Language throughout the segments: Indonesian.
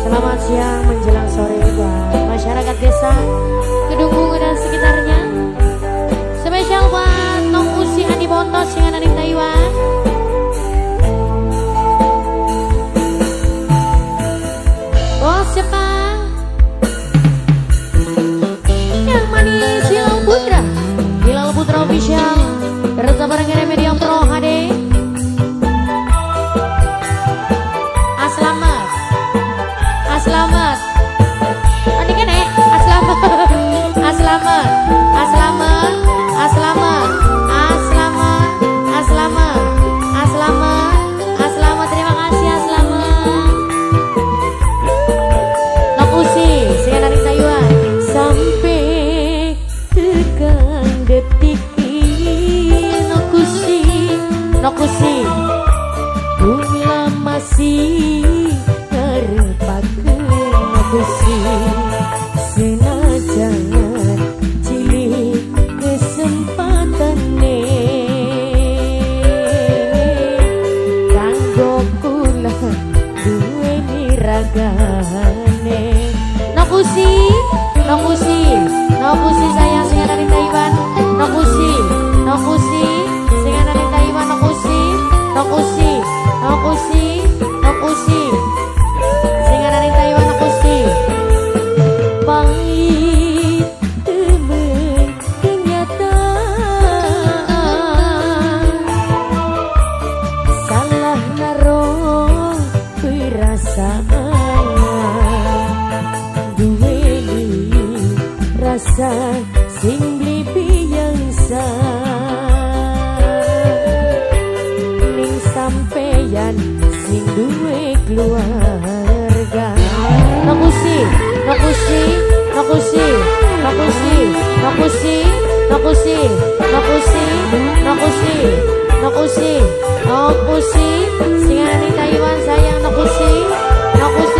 Selamat siang menjelang sore buat masyarakat desa Kedunggung dan sekitarnya. Spesial buat Nong Usi Andi Bontos yang ada di Taiwan. Bos Jepang yang manis Hilal Putra Official bersama barengan Media Pro HD. Aslamat tadi kan Aslamat terima kasih Aslamat. Nok Usi sing dari Taiwan sampai tegang detik ini. Nok Usi kula masih senajan cilik kesempatan kanggo kula duweni ragane. Nok Usi sayang sing ada di Taiwan. Nok Usi sing ada di Taiwan. Nok Usi sing ada di Taiwan. Nok Usi pahit temen kenyataan, salah naruh perasaan, duweni rasa sing biasa ning sampeyan sing duwe keluarga. Nok Usi sing ada di Taiwan sayang. Nok Usi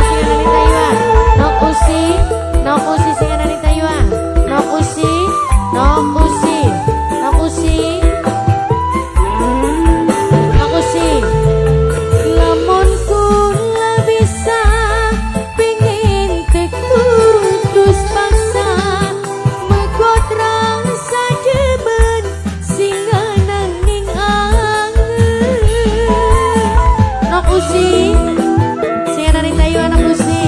sing ada di Taiwan. Nok Usi sing ada di Taiwan. Nok Usi lamun kula bisa pengen tekutus paksa megotrang sajeben sing nang ning angen. Nok Usi sing ada di Taiwan. Nok Usi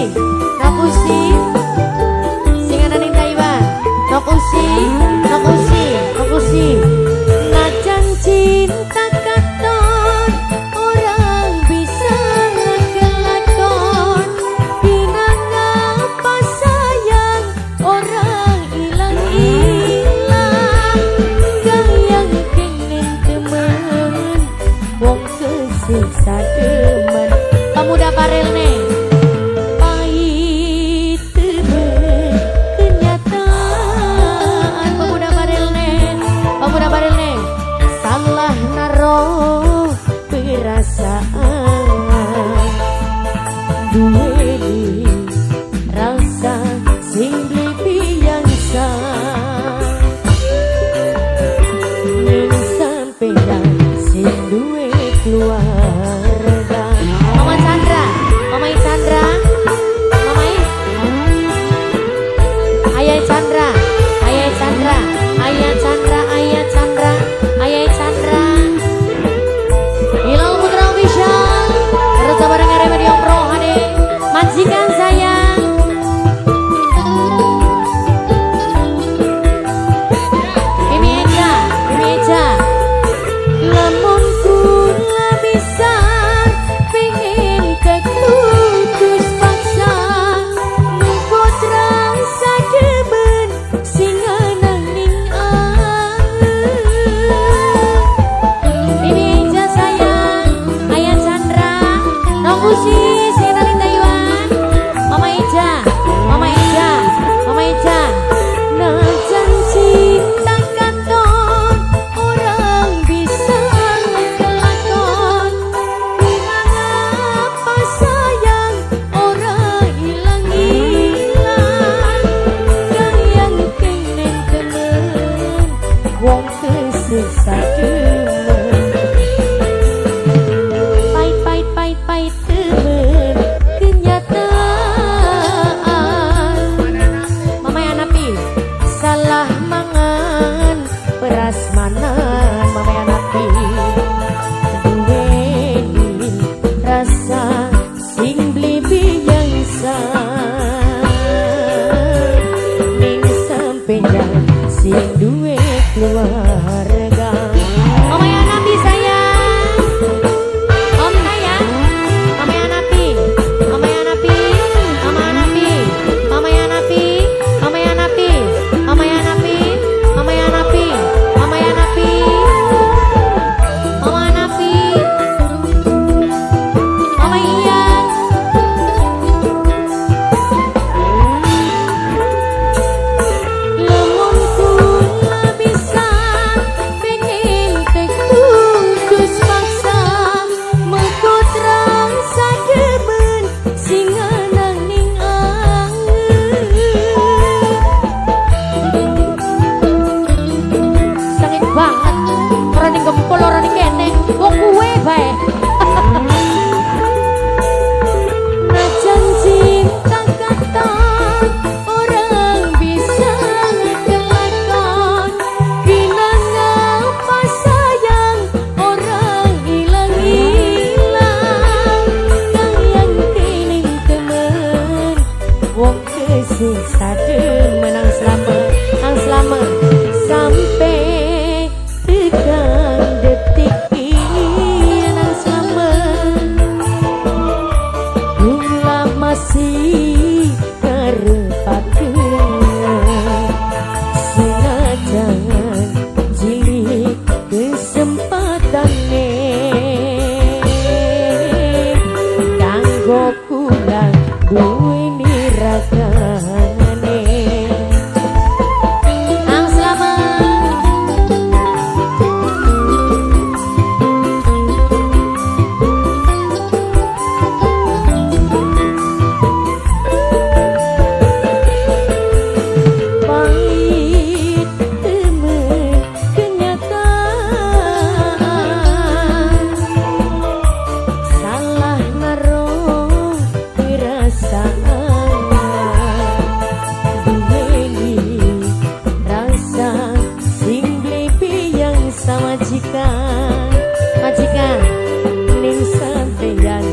sing ada di Taiwan. Nok Usi najan cinta katon orang bisa kelakon, pinangapa sayang orang ilang-ilang, gayang kenen temen wong kesiksa demen. Pemuda Parel nih pahit temen kenyataan. Pemuda Parel nih salah naruh perasaan, duweni rasa sing biasa ning sampeyan sing duwe keluarga. Mama Chandra Ayah Chandra Hilal Putra Official bersama barengan Media Pro HD. Majikan sayang Mimi Eja lamun kula bisa pengen tekutus paksa megotrang sadeben sing nang ning angen. Mimi Eja sayang Ayah Chandra. Nok Usi sing ada di Taiwan. Mama Eja najan cinta katon orang bisa kelakon, pinangapa sayang orang ilang-ilang, gayang kenen temen wong kesiksa demen. Pahit temen mergo kula duweni ragane. Ang selamat pahit temen kenyataan, salah naruh perasaan, duweni rasa sing blepi yang sama majikan ning sampeyan